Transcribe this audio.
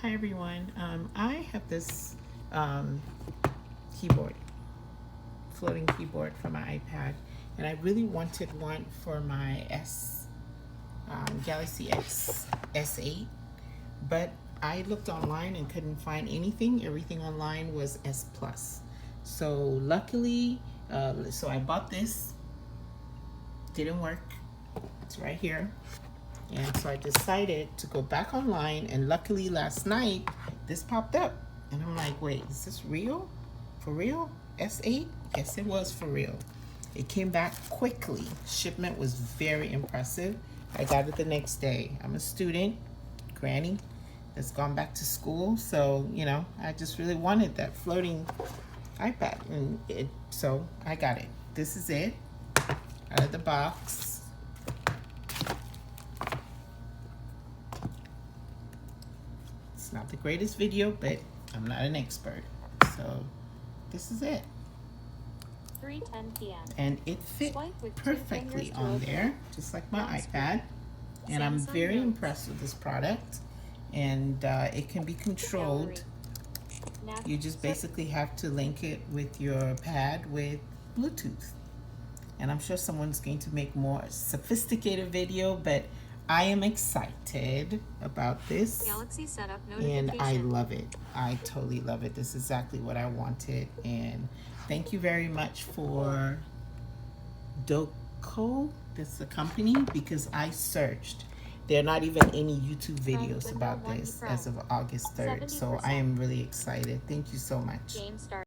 Hi everyone. I have this keyboard, floating keyboard for my iPad, and I really wanted one for my Galaxy S S8, but I looked online and couldn't find anything. Everything online was S Plus. So luckily, so I bought this. Didn't work. It's right here. And so I decided to go back online, and luckily last night this popped up, and I'm like, wait, is this real? For real? S8? Yes, it was for real. It came back quickly. Shipment was very impressive. I got it the next day. I'm a student, granny, that's gone back to school, so you know, I just really wanted that floating iPad, and so I got it. This is it out of the box. It's not the greatest video, but I'm not an expert. So this is it. 3:10 p.m. And it fit perfectly on there, just like my iPad. And I'm very impressed with this product. And it can be controlled. You just basically have to link it with your pad with Bluetooth. And I'm sure someone's going to make more sophisticated video, but I am excited about this. Galaxy setup notification. And I love it. I totally love it. This is exactly what I wanted. And thank you very much for Doco, that's the company, because I searched. There are not even any YouTube videos about this as of August 3rd. So I am really excited. Thank you so much. Game start.